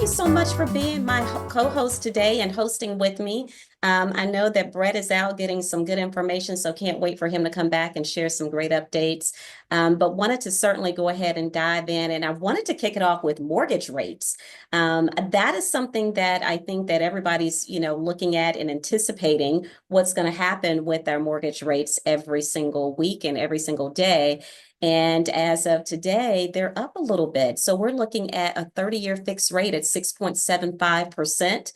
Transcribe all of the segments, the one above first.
so much for being my co-host today and hosting with me. I know that Brett is out getting some good information, so can't wait for him to come back and share some great updates. But wanted to certainly go ahead and dive in, and I wanted to kick it off with mortgage rates. That is something that I think that everybody's, looking at and anticipating what's going to happen with our mortgage rates every single week and every single day. And as of today, they're up a little bit. So we're looking at a 30-year fixed rate at 6.75%.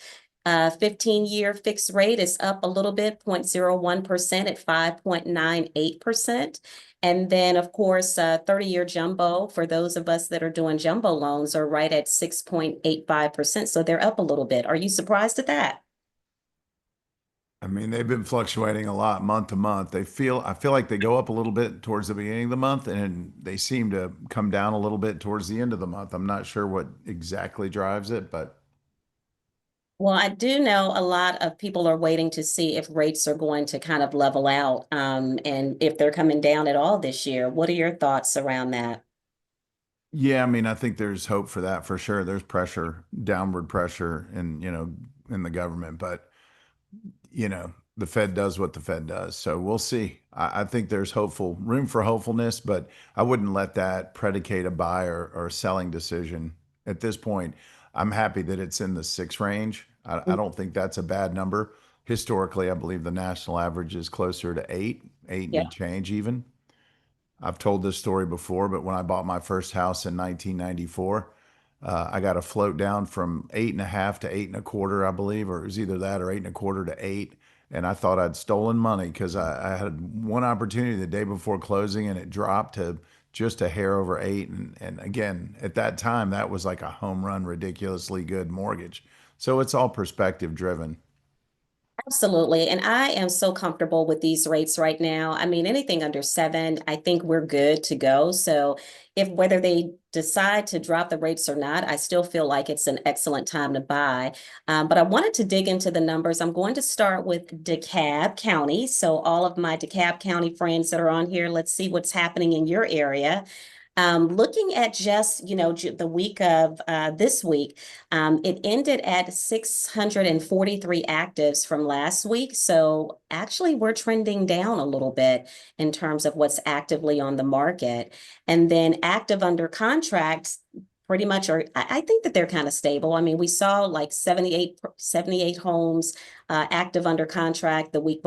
15-year fixed rate is up a little bit, 0.01% at 5.98%. And then, of course, 30-year jumbo, for those of us that are doing jumbo loans, are right at 6.85%. So they're up a little bit. Are you surprised at that? I mean, they've been fluctuating a lot month to month. I feel like they go up a little bit towards the beginning of the month and they seem to come down a little bit towards the end of the month. I'm not sure what exactly drives it, but Well, I do know a lot of people are waiting to see if rates are going to kind of level out, and if they're coming down at all this year. What are your thoughts around that? yeah, I mean, I think there's hope for that for sure. There's pressure, downward pressure in the government, but the Fed does what the Fed does. So we'll see. I think there's room for hopefulness, but I wouldn't let that predicate a buy or selling decision at this point. I'm happy that it's in the six range. I don't think that's a bad number. Historically, I believe the national average is closer to eight Yeah. and change even. I've told this story before, but when I bought my first house in 1994, I got a float down from 8.5 to 8.25, I believe, or it was either that or 8.25 to 8. And I thought I'd stolen money because I had one opportunity the day before closing and it dropped to just a hair over 8. And again, at that time, that was like a home run, ridiculously good mortgage. So it's all perspective driven. Absolutely. And I am so comfortable with these rates right now. I mean, anything under 7, I think we're good to go. So if whether they decide to drop the rates or not, I still feel like it's an excellent time to buy. But I wanted to dig into the numbers. I'm going to start with DeKalb County. So all of my DeKalb County friends that are on here, let's see what's happening in your area. Looking at just, the week of this week, it ended at 643 actives from last week. So actually, we're trending down a little bit in terms of what's actively on the market. And then active under contracts pretty much are, I think that they're kind of stable. I mean, we saw like 78 homes active under contract the week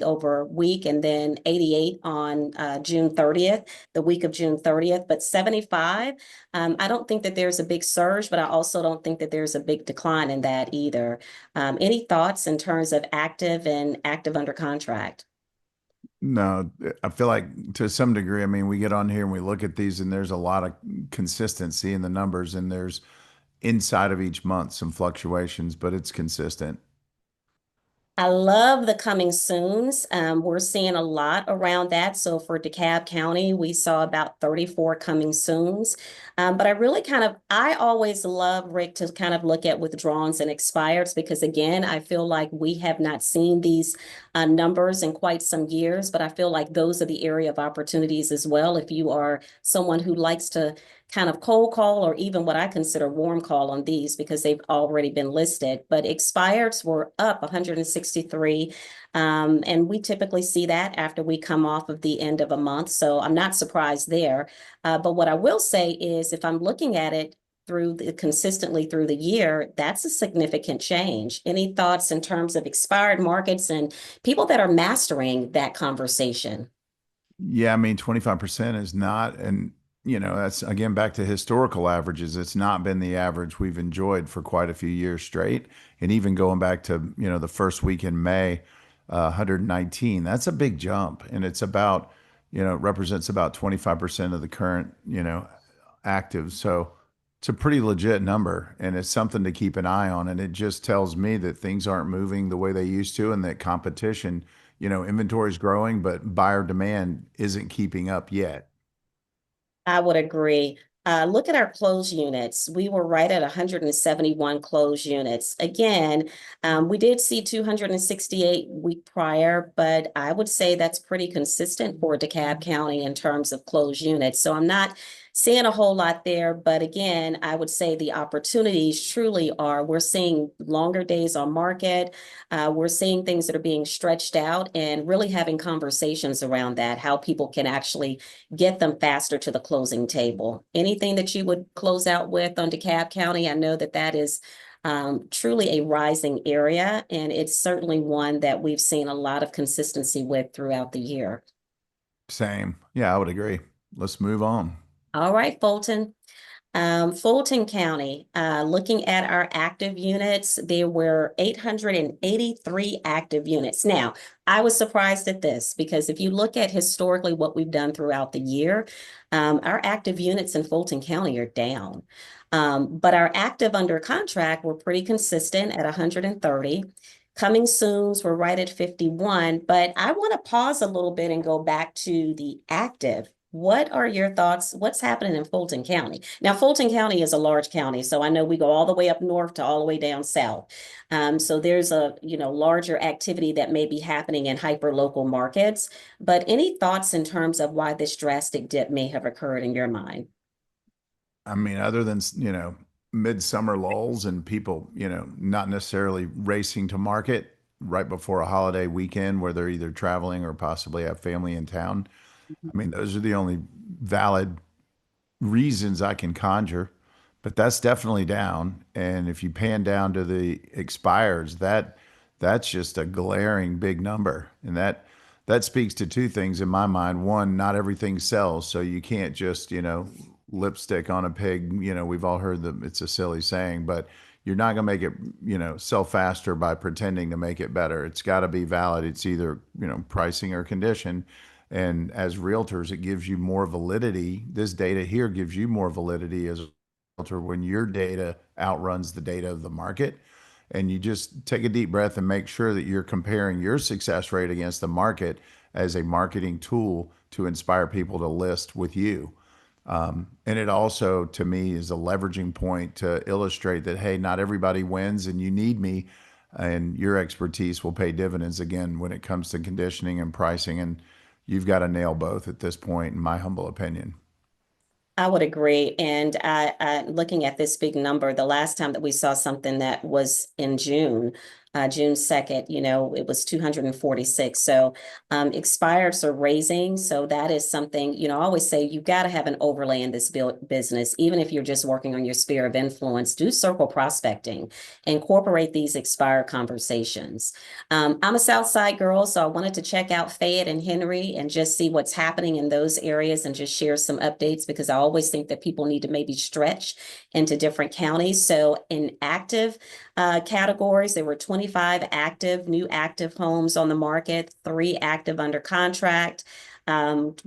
over week, and then 88 on June 30th, the week of June 30th, but 75. I don't think that there's a big surge, but I also don't think that there's a big decline in that either. Any thoughts in terms of active and active under contract? No, I feel like to some degree, I mean, we get on here and we look at these and there's a lot of consistency in the numbers and there's inside of each month some fluctuations, but it's consistent. I love the coming soons. We're seeing a lot around that. So for DeKalb County, we saw about 34 coming soons. But I always love, Rick, to kind of look at withdrawals and expireds because, again, I feel like we have not seen these numbers in quite some years. But I feel like those are the area of opportunities as well. If you are someone who likes to kind of cold call or even what I consider warm call on these because they've already been listed. But expireds were up 163. And we typically see that after we come off of the end of a month. So I'm not surprised there. But what I will say is if I'm looking at it consistently through the year, that's a significant change. Any thoughts in terms of expired markets and people that are mastering that conversation? Yeah, I mean, 25% is not, and that's again back to historical averages. It's not been the average we've enjoyed for quite a few years straight. And even going back to, the first week in May, 119, that's a big jump. And it's about, it represents about 25% of the current, active. So it's a pretty legit number and it's something to keep an eye on. And it just tells me that things aren't moving the way they used to and that competition, inventory is growing, but buyer demand isn't keeping up yet. I would agree. Look at our closed units. We were right at 171 closed units. Again, we did see 268 week prior, but I would say that's pretty consistent for DeKalb County in terms of closed units. So I'm not seeing a whole lot there. But again, I would say the opportunities truly are we're seeing longer days on market. We're seeing things that are being stretched out and really having conversations around that, how people can actually get them faster to the closing table. Anything that you would close out with on DeKalb County, I know that that is truly a rising area, and it's certainly one that we've seen a lot of consistency with throughout the year. Same. Yeah, I would agree. Let's move on. All right, Fulton. Fulton County, looking at our active units, there were 883 active units. Now, I was surprised at this because if you look at historically what we've done throughout the year, our active units in Fulton County are down. But our active under contract were pretty consistent at 130. Coming soons were right at 51, but I want to pause a little bit and go back to the active. What are your thoughts? What's happening in Fulton County? Now, Fulton County is a large county, so I know we go all the way up north to all the way down south. So there's a, larger activity that may be happening in hyper local markets. But any thoughts in terms of why this drastic dip may have occurred in your mind? I mean, other than, midsummer lulls and people, not necessarily racing to market right before a holiday weekend where they're either traveling or possibly have family in town. I mean, those are the only valid reasons I can conjure, but that's definitely down. And if you pan down to the expires, that's just a glaring big number. And that speaks to two things in my mind. One, not everything sells, so you can't just, lipstick on a pig. We've all heard that it's a silly saying, but you're not going to make it, sell faster by pretending to make it better. It's got to be valid. It's either, pricing or condition. And as realtors, it gives you more validity. This data here gives you more validity as a realtor when your data outruns the data of the market. And you just take a deep breath and make sure that you're comparing your success rate against the market as a marketing tool to inspire people to list with you. And it also, to me, is a leveraging point to illustrate that, hey, not everybody wins and you need me. And your expertise will pay dividends again when it comes to conditioning and pricing. And you've got to nail both at this point, in my humble opinion. I would agree. And looking at this big number, the last time that we saw something that was in June, June 2nd, it was 246. So expireds are raising. So that is something, I always say you got to have an overlay in this business, even if you're just working on your sphere of influence. Do circle prospecting, incorporate these expired conversations. I'm a South Side girl, so I wanted to check out Fayette and Henry and just see what's happening in those areas and just share some updates because I always think that people need to maybe stretch into different counties. So in active categories, there were 25 active, new active homes on the market, 3 active under contract.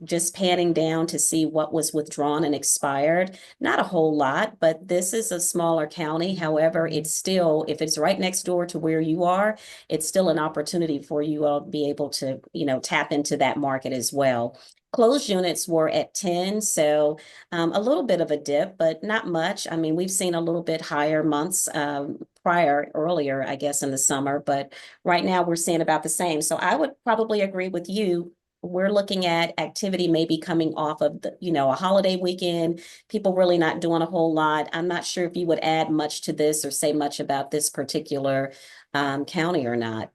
Just panning down to see what was withdrawn and expired. Not a whole lot, but this is a smaller county. However, it's still, if it's right next door to where you are, it's still an opportunity for you all to be able to, tap into that market as well. Closed units were at 10, so a little bit of a dip, but not much. I mean, we've seen a little bit higher months earlier, I guess, in the summer, but right now we're seeing about the same. So I would probably agree with you. We're looking at activity maybe coming off of a holiday weekend, people really not doing a whole lot. I'm not sure if you would add much to this or say much about this particular county or not.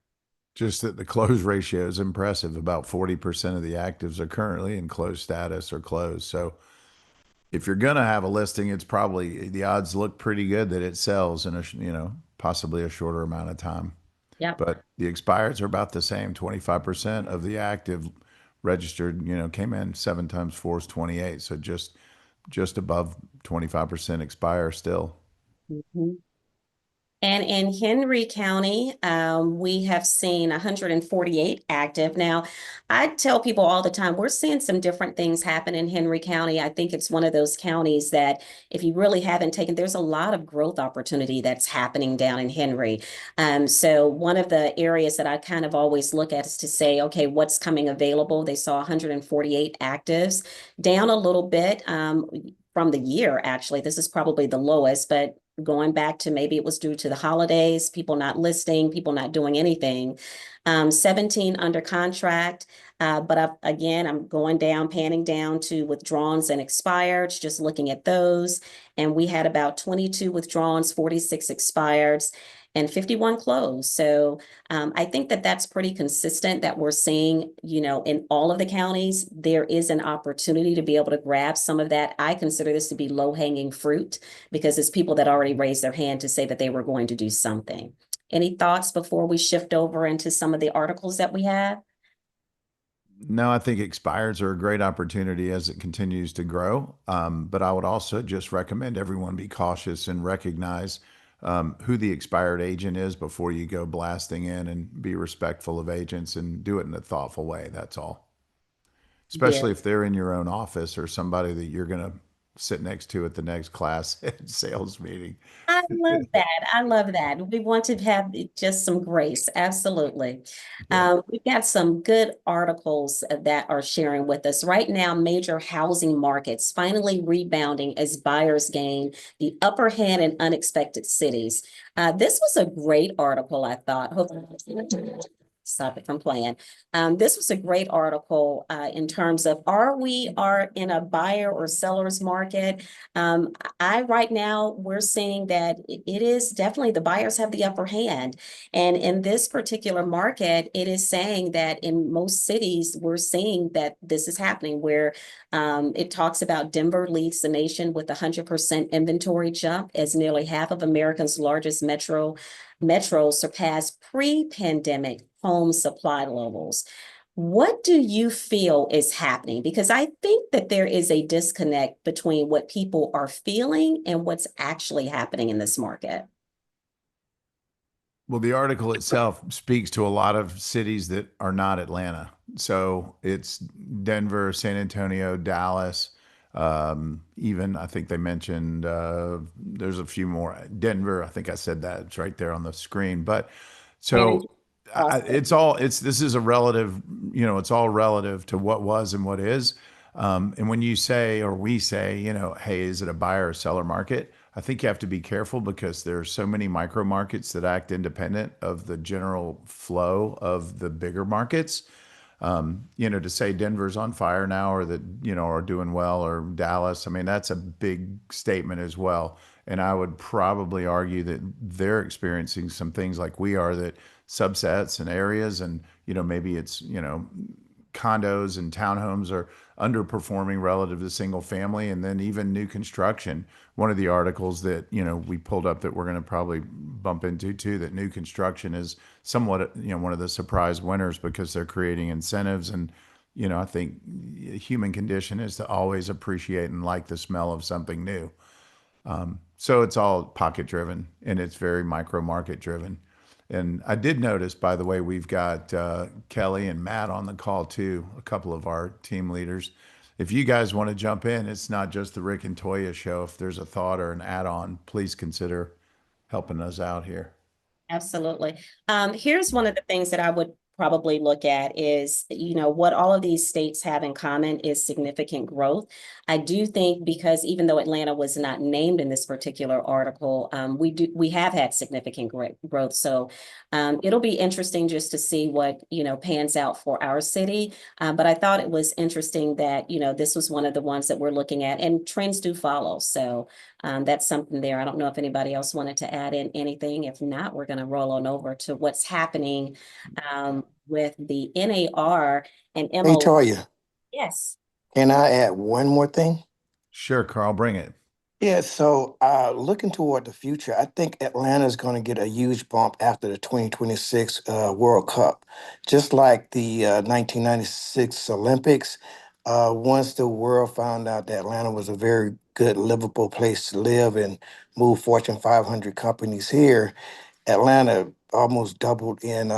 Just that the close ratio is impressive. About 40% of the actives are currently in closed status or closed. So if you're going to have a listing, it's probably the odds look pretty good that it sells in possibly a shorter amount of time. Yep. But the expireds are about the same. 25% of the active registered, came in 7 times 4 is 28. So just above 25% expire still. Mhm. And in Henry County, we have seen 148 active. Now, I tell people all the time, we're seeing some different things happen in Henry County. I think it's one of those counties that if you really haven't taken, there's a lot of growth opportunity that's happening down in Henry. So one of the areas that I kind of always look at is to say, okay, what's coming available? They saw 148 actives, down a little bit. From the year, actually, this is probably the lowest, but going back to maybe it was due to the holidays, people not listing, people not doing anything. 17 under contract. Again, I'm going down, panning down to withdrawals and expireds, just looking at those. And we had about 22 withdrawals, 46 expireds, and 51 closed. So I think that that's pretty consistent that we're seeing, in all of the counties, there is an opportunity to be able to grab some of that. I consider this to be low hanging fruit because it's people that already raised their hand to say that they were going to do something. Any thoughts before we shift over into some of the articles that we have? No, I think expires are a great opportunity as it continues to grow. But I would also just recommend everyone be cautious and recognize who the expired agent is before you go blasting in, and be respectful of agents and do it in a thoughtful way. That's all. Very. Especially if they're in your own office or somebody that you're going to sit next to at the next class sales meeting. I love that. I love that. We want to have just some grace. Absolutely. Yeah. We've got some good articles that are sharing with us. Right now, major housing markets finally rebounding as buyers gain the upper hand in unexpected cities. This was a great article, I thought. Hopefully, stop it from playing. This was a great article in terms of are in a buyer or seller's market? I right now we're seeing that it is definitely the buyers have the upper hand. And in this particular market, it is saying that in most cities, we're seeing that this is happening where it talks about Denver leads the nation with 100% inventory jump as nearly half of America's largest metros surpass pre-pandemic home supply levels. What do you feel is happening? Because I think that there is a disconnect between what people are feeling and what's actually happening in this market. Well, the article itself speaks to a lot of cities that are not Atlanta. So it's Denver, San Antonio, Dallas, even I think they mentioned there's a few more. Denver, I think I said that. It's right there on the screen. But And so it's this is a relative, it's all relative to what was and what is. And when you say, or we say, hey, is it a buyer or seller market? I think you have to be careful because there's so many micro markets that act independent of the general flow of the bigger markets. To say Denver's on fire now, or that, are doing well, or Dallas, I mean, that's a big statement as well. And I would probably argue that they're experiencing some things like we are, that subsets and areas, and, maybe it's, condos and townhomes are underperforming relative to single family, and then even new construction. One of the articles that we pulled up that we're going to probably bump into too, that new construction is somewhat one of the surprise winners because they're creating incentives. And I think human condition is to always appreciate and like the smell of something new. So it's all pocket driven, and it's very micro market driven. And I did notice, by the way, we've got Kelly and Matt on the call too, a couple of our team leaders. If you guys want to jump in, it's not just the Rick and Toya show. If there's a thought or an add-on, please consider helping us out here. Absolutely. Here's one of the things that I would probably look at is, what all of these states have in common is significant growth. I do think because even though Atlanta was not named in this particular article, we have had significant growth. So it'll be interesting just to see what, pans out for our city. But I thought it was interesting that, this was one of the ones that we're looking at, and trends do follow. So that's something there. I don't know if anybody else wanted to add in anything. If not, we're going to roll on over to what's happening with the NAR and Hey, MO. Toya, Yes, can I add one more thing? Sure, Carl, bring it. Yeah, so looking toward the future, I think Atlanta is going to get a huge bump after the 2026 World Cup. Just like the 1996 Olympics, once the world found out that Atlanta was a very good, livable place to live and move Fortune 500 companies here, Atlanta almost doubled in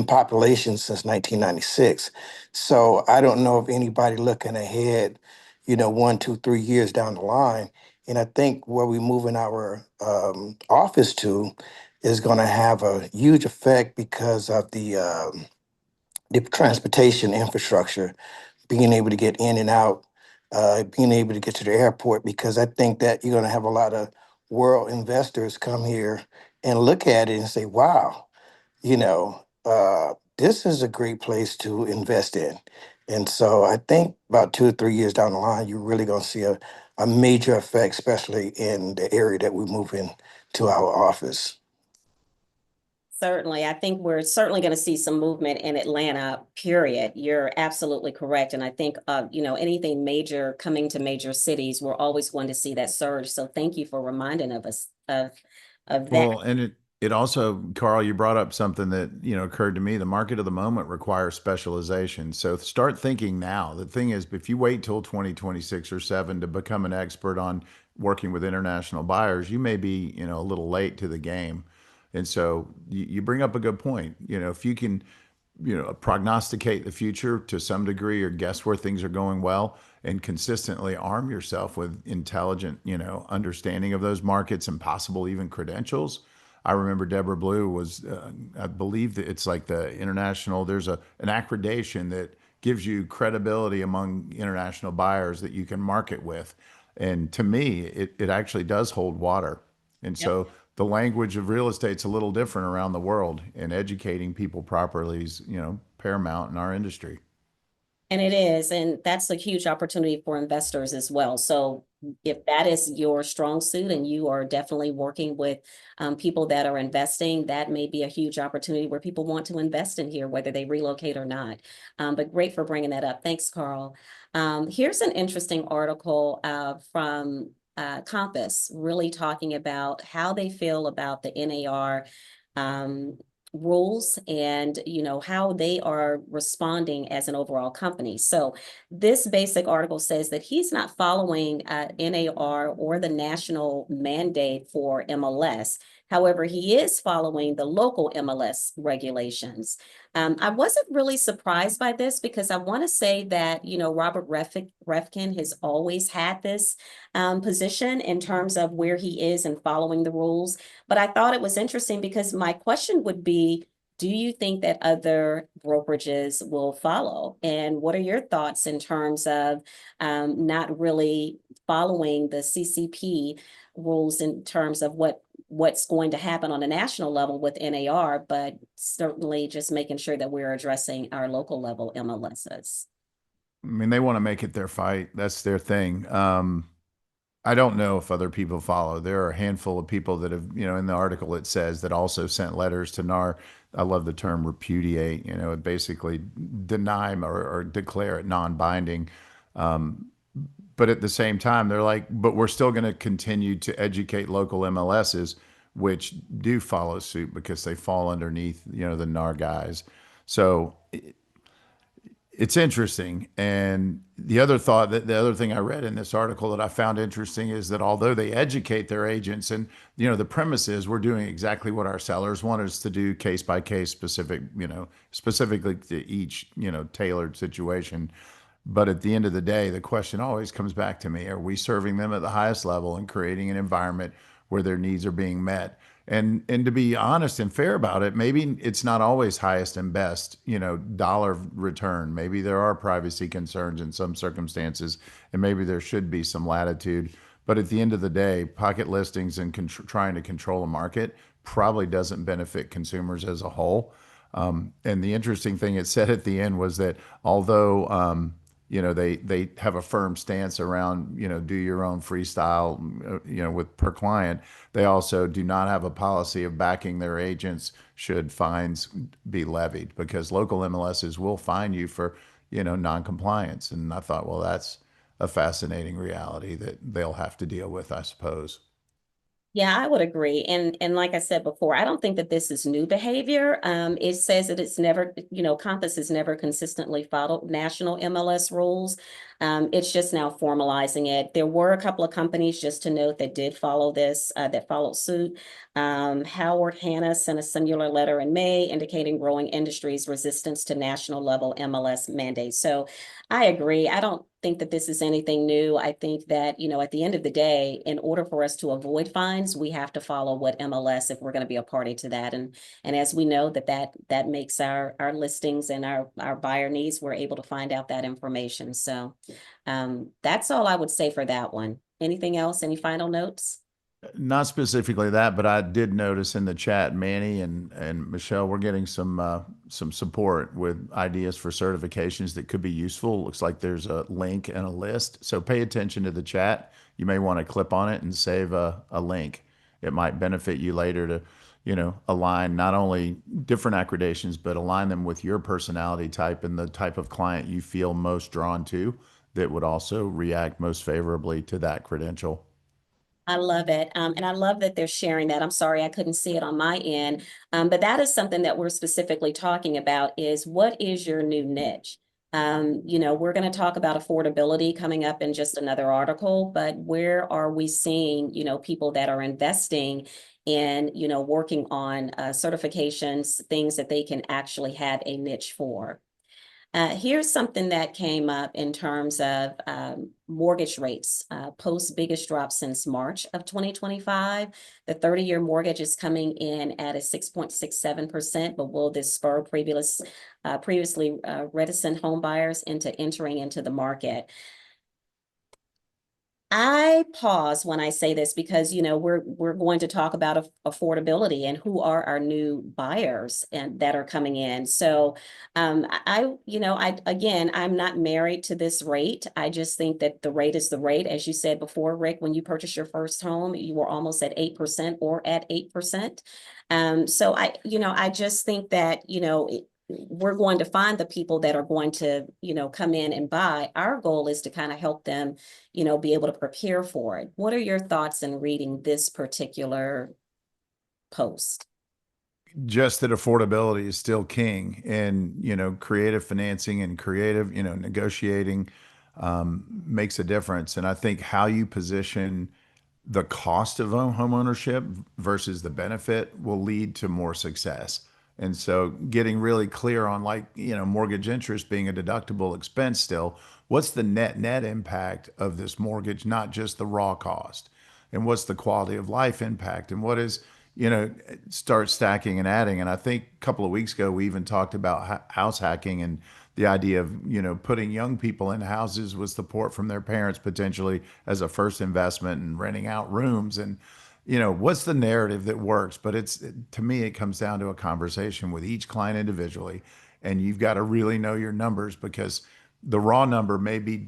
population since 1996. So I don't know if anybody looking ahead, 1, 2, 3 years down the line. And I think where we're moving our office to is going to have a huge effect because of the transportation infrastructure, being able to get in and out, being able to get to the airport. Because I think that you're going to have a lot of world investors come here and look at it and say, "Wow, this is a great place to invest in. And so I think about 2 or 3 years down the line, you're really going to see a major effect, especially in the area that we move in to our office. Certainly. I think we're certainly going to see some movement in Atlanta, period. You're absolutely correct. And I think, anything major coming to major cities, we're always going to see that surge. So thank you for reminding of us of that. Well, and it also, Carl, you brought up something that, occurred to me. The market of the moment requires specialization. So start thinking now. The thing is, if you wait till 2026 or 7 to become an expert on working with international buyers, you may be, a little late to the game. And so you bring up a good point. If you can, prognosticate the future to some degree or guess where things are going well and consistently arm yourself with intelligent, understanding of those markets and possible even credentials. I remember Deborah Blue was, I believe that it's like the international, there's an accreditation that gives you credibility among international buyers that you can market with. And to me, it actually does hold water. And Yep. so the language of real estate's a little different around the world, and educating people properly is, paramount in our industry. And it is, and that's a huge opportunity for investors as well. So if that is your strong suit and you are definitely working with people that are investing, that may be a huge opportunity where people want to invest in here, whether they relocate or not. But great for bringing that up. Thanks, Carl. Here's an interesting article from Compass, really talking about how they feel about the NAR um, rules and how they are responding as an overall company. So this basic article says that he's not following NAR or the national mandate for MLS. However, he is following the local MLS regulations. I wasn't really surprised by this because I want to say that, Robert Refkin has always had this position in terms of where he is and following the rules. But I thought it was interesting because my question would be, do you think that other brokerages will follow? And what are your thoughts in terms of not really following the CCP rules in terms of what's going to happen on a national level with NAR, but certainly just making sure that we're addressing our local level MLSs? I mean, they want to make it their fight. That's their thing. I don't know if other people follow. There are a handful of people that have, in the article it says that also sent letters to NAR. I love the term repudiate, basically deny or declare it non-binding. But at the same time, they're like, but we're still going to continue to educate local MLSs, which do follow suit because they fall underneath, the NAR guys. So it's interesting. And the other thing I read in this article that I found interesting is that although they educate their agents and, the premise is we're doing exactly what our sellers want us to do, case by case specific, specifically to each, tailored situation. But at the end of the day, the question always comes back to me, are we serving them at the highest level and creating an environment where their needs are being met? And to be honest and fair about it, maybe it's not always highest and best, dollar return. Maybe there are privacy concerns in some circumstances, and maybe there should be some latitude. But at the end of the day, pocket listings and trying to control a market probably doesn't benefit consumers as a whole. And the interesting thing it said at the end was that although they have a firm stance around, do your own freestyle, with per client. They also do not have a policy of backing their agents should fines be levied because local MLSs will fine you for, non-compliance. And I thought, well, that's a fascinating reality that they'll have to deal with, I suppose. Yeah, I would agree. And like I said before, I don't think that this is new behavior. It says that it's never, Compass has never consistently followed national MLS rules. It's just now formalizing it. There were a couple of companies, just to note, that did follow this, that followed suit. Howard Hanna sent a similar letter in May indicating growing industry's resistance to national level MLS mandates. So I agree. I don't think that this is anything new. I think that, at the end of the day, in order for us to avoid fines, we have to follow what MLS if we're going to be a party to that. And as we know that makes our listings and our buyer needs, we're able to find out that information. So that's all I would say for that one. Anything else? Any final notes? Not specifically that, but I did notice in the chat, Manny and Michelle, we're getting some support with ideas for certifications that could be useful. Looks like there's a link and a list. So pay attention to the chat. You may want to click on it and save a link. It might benefit you later to, align not only different accreditations, but align them with your personality type and the type of client you feel most drawn to that would also react most favorably to that credential. I love it. And I love that they're sharing that. I'm sorry I couldn't see it on my end. But that is something that we're specifically talking about is what is your new niche? We're going to talk about affordability coming up in just another article, but where are we seeing, people that are investing in, working on certifications, things that they can actually have a niche for? Here's something that came up in terms of mortgage rates, post biggest drop since March of 2025. The 30-year mortgage is coming in at a 6.67%, but will this spur previously reticent home buyers into entering into the market? I pause when I say this because we're going to talk about affordability and who are our new buyers and that are coming in. So I again I'm not married to this rate. I just think that the rate is the rate. As you said before, Rick, when you purchased your first home, you were almost at 8% or at 8%. So I just think that we're going to find the people that are going to, come in and buy. Our goal is to kind of help them, be able to prepare for it. What are your thoughts in reading this particular post? Just that affordability is still king, and creative financing and creative negotiating makes a difference. And I think how you position the cost of home ownership versus the benefit will lead to more success. And so getting really clear on, like, mortgage interest being a deductible expense still, what's the net impact of this mortgage, not just the raw cost? And what's the quality of life impact? And what is, start stacking and adding. And I think a couple of weeks ago, we even talked about house hacking and the idea of, putting young people in houses with support from their parents potentially as a first investment and renting out rooms. And, what's the narrative that works? But to me, it comes down to a conversation with each client individually. And you've got to really know your numbers, because the raw number may be,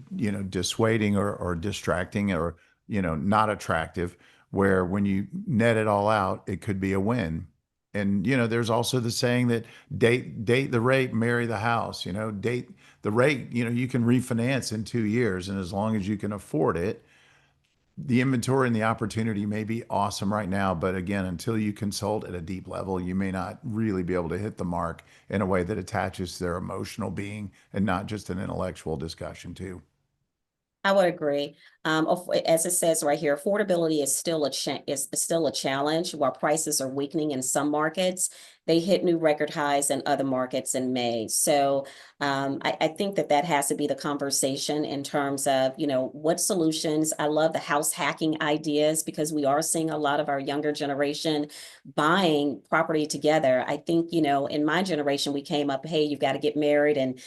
dissuading or distracting or, not attractive, where when you net it all out, it could be a win. And there's also the saying that date the rate, marry the house. Date the rate. You can refinance in 2 years, and as long as you can afford it, the inventory and the opportunity may be awesome right now. But again, until you consult at a deep level, you may not really be able to hit the mark in a way that attaches to their emotional being and not just an intellectual discussion too. I would agree. As it says right here, affordability is still a challenge. While prices are weakening in some markets, they hit new record highs in other markets in May. So I think that has to be the conversation in terms of what solutions. I love the house hacking ideas because we are seeing a lot of our younger generation buying property together. I think in my generation we came up, hey, you've got to get married and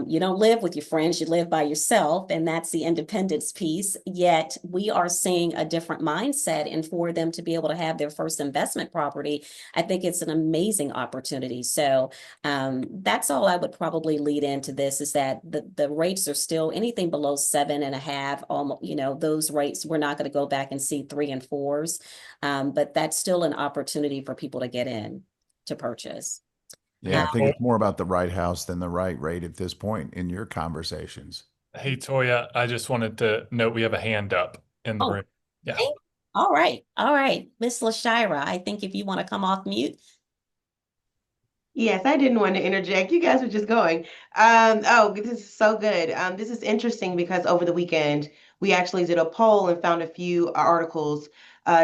you don't live with your friends, you live by yourself, and that's the independence piece. Yet we are seeing a different mindset, and for them to be able to have their first investment property, I think it's an amazing opportunity. So that's all I would probably lead into this is that the rates are still anything below 7.5, almost, those rates, we're not going to go back and see 3 and 4s, but that's still an opportunity for people to get in to purchase. Yeah, Hey, I think it's more about the right house than the right rate at this point in your conversations. hey, Toya, I just wanted to note we have a hand up in the Oh, room. Yeah. hey, all right, all right, Miss LaShira, I think if you want to come off mute. Yes, I didn't want to interject. You guys were just going. Oh, this is so good. This is interesting because over the weekend we actually did a poll and found a few articles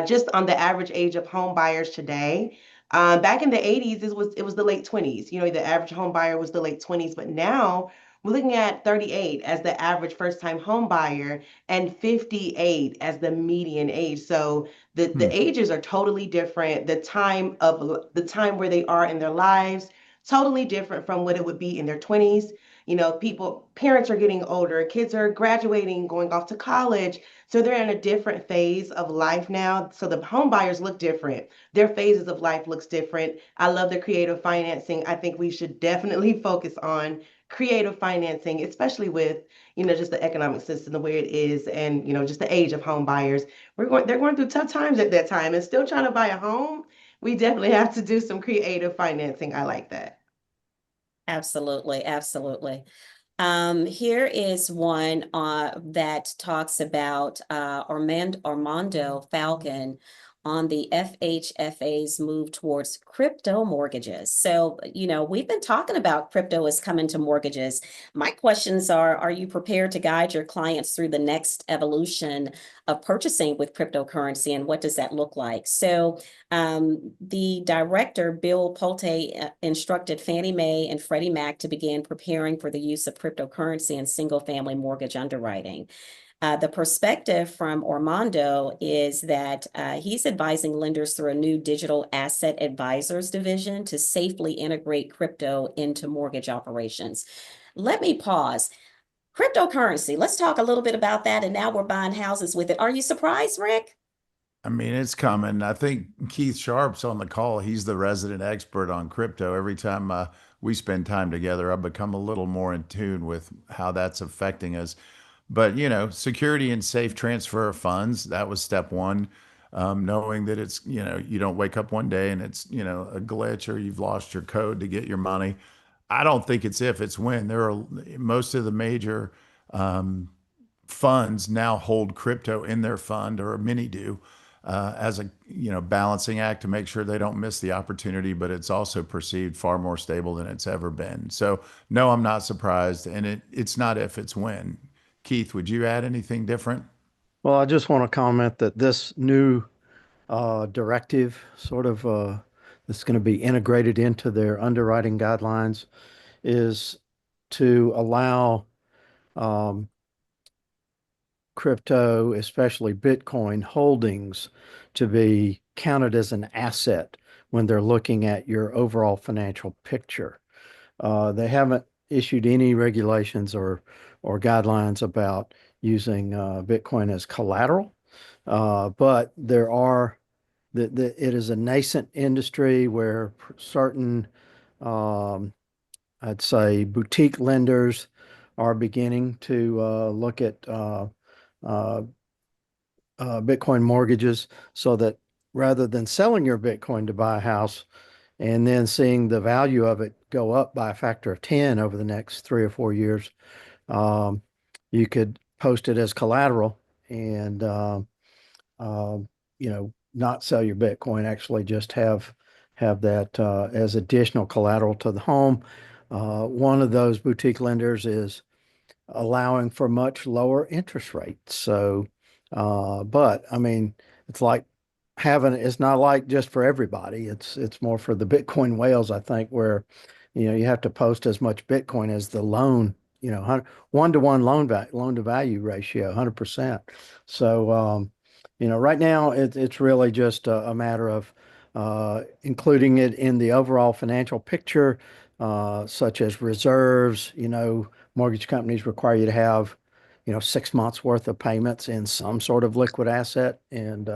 just on the average age of home buyers today. Back in the 80s, it was the late 20s. The average home buyer was the late 20s, but now we're looking at 38 as the average first-time home buyer and 58 as the median age. So the Hmm. ages are totally different. The time where they are in their lives, totally different from what it would be in their 20s. Parents are getting older, kids are graduating, going off to college. So they're in a different phase of life now. So the home buyers look different. Their phases of life looks different. I love the creative financing. I think we should definitely focus on creative financing, especially with, just the economic system the way it is and, just the age of home buyers. They're going through tough times at that time and still trying to buy a home. We definitely have to do some creative financing. I like that. Absolutely, absolutely. Here is one that talks about Armando Falcon on the FHFA's move towards crypto mortgages. So, we've been talking about crypto is coming to mortgages. My questions are you prepared to guide your clients through the next evolution of purchasing with cryptocurrency, and what does that look like? So, the director, Bill Pulte, instructed Fannie Mae and Freddie Mac to begin preparing for the use of cryptocurrency in single-family mortgage underwriting. The perspective from Armando is that he's advising lenders through a new digital asset advisors division to safely integrate crypto into mortgage operations. Let me pause. Cryptocurrency, let's talk a little bit about that. And now we're buying houses with it. Are you surprised, Rick? I mean, it's coming. I think Keith Sharp's on the call. He's the resident expert on crypto. Every time we spend time together, I've become a little more in tune with how that's affecting us. But, security and safe transfer of funds, that was step one. Knowing that it's, you don't wake up one day and it's, a glitch or you've lost your code to get your money. I don't think it's if, it's when. There are most of the major funds now hold crypto in their fund, or many do, as a balancing act to make sure they don't miss the opportunity. But it's also perceived far more stable than it's ever been. So no, I'm not surprised, and it's not if, it's when. Keith, would you add anything different? Well, I just want to comment that this new directive, sort of that's going to be integrated into their underwriting guidelines, is to allow um, crypto, especially Bitcoin holdings, to be counted as an asset when they're looking at your overall financial picture. They haven't issued any regulations or guidelines about using Bitcoin as collateral, but there are it is a nascent industry where certain, um, I'd say, boutique lenders are beginning to look at uh, Bitcoin mortgages, so that rather than selling your Bitcoin to buy a house and then seeing the value of it go up by a factor of 10 over the next 3 or 4 years, um, you could post it as collateral and, not sell your Bitcoin, actually just have that as additional collateral to the home. One of those boutique lenders is allowing for much lower interest rates. So, but I mean, it's like it's not like just for everybody. It's more for the Bitcoin whales, I think, where, you have to post as much Bitcoin as the loan, 1-to-1 loan to value ratio, 100%. So, right now it's really just a matter of including it in the overall financial picture, such as reserves. Mortgage companies require you to have, 6 months worth of payments in some sort of liquid asset, and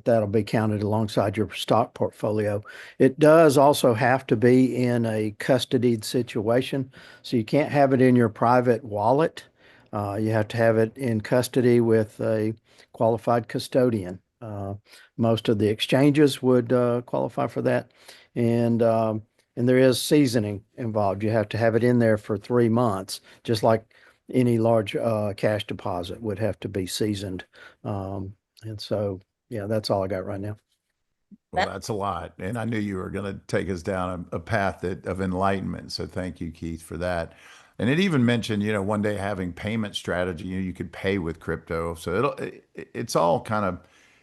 that'll be counted alongside your stock portfolio. It does also have to be in a custodied situation, so you can't have it in your private wallet. You have to have it in custody with a qualified custodian. Most of the exchanges would qualify for that, and there is seasoning involved. You have to have it in there for 3 months, just like any large cash deposit would have to be seasoned. And so, yeah, that's all I got right now. Well, that's a lot. And I knew you were going to take us down a path of enlightenment. So thank you, Keith, for that. And it even mentioned, one day having payment strategy, you could pay with crypto. So it's all kind of,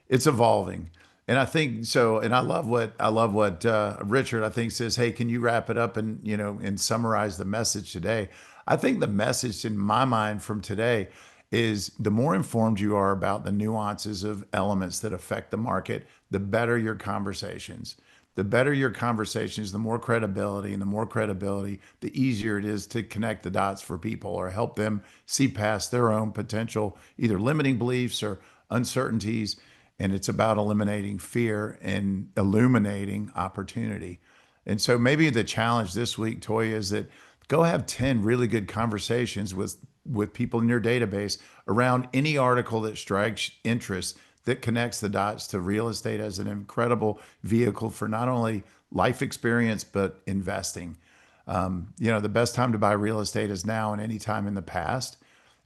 it's evolving. And I think so, and I love what Richard, I think, says, hey, can you wrap it up and, and summarize the message today? I think the message in my mind from today is the more informed you are about the nuances of elements that affect the market, the better your conversations. the better your conversations, the more credibility, and the more credibility, the easier it is to connect the dots for people or help them see past their own potential, either limiting beliefs or uncertainties. And it's about eliminating fear and illuminating opportunity. And so maybe the challenge this week, Toya, is that go have 10 really good conversations with people in your database around any article that strikes interest that connects the dots to real estate as an incredible vehicle for not only life experience but investing. The best time to buy real estate is now and any time in the past.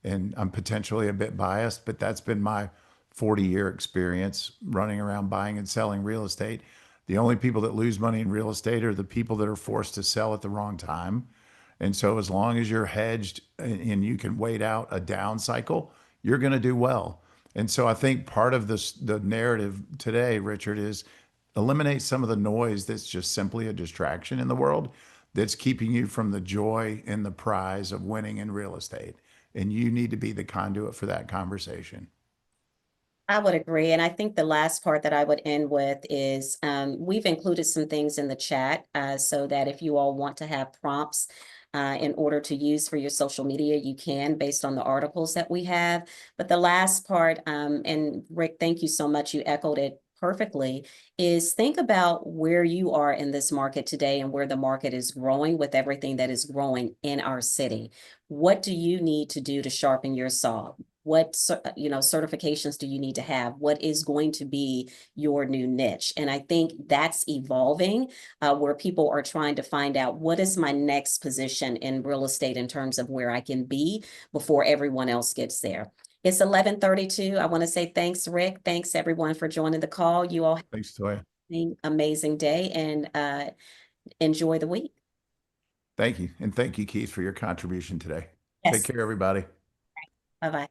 And I'm potentially a bit biased, but that's been my 40-year experience running around buying and selling real estate. The only people that lose money in real estate are the people that are forced to sell at the wrong time. And so as long as you're hedged and you can wait out a down cycle, you're going to do well. And so I think part of the narrative today, Richard, is eliminate some of the noise that's just simply a distraction in the world that's keeping you from the joy and the prize of winning in real estate. And you need to be the conduit for that conversation. I would agree. And I think the last part that I would end with is we've included some things in the chat so that if you all want to have prompts in order to use for your social media, you can based on the articles that we have. But the last part, and Rick, thank you so much. You echoed it perfectly, is think about where you are in this market today and where the market is growing with everything that is growing in our city. What do you need to do to sharpen your saw? What certifications do you need to have? What is going to be your new niche? And I think that's evolving, where people are trying to find out what is my next position in real estate in terms of where I can be before everyone else gets there. It's 11:32. I want to say thanks, Rick. Thanks everyone for joining the call. You all have Thanks, Toya. an amazing day and enjoy the week. Thank you. And thank you, Keith, for your contribution today. Take Yes. care, everybody. Bye-bye.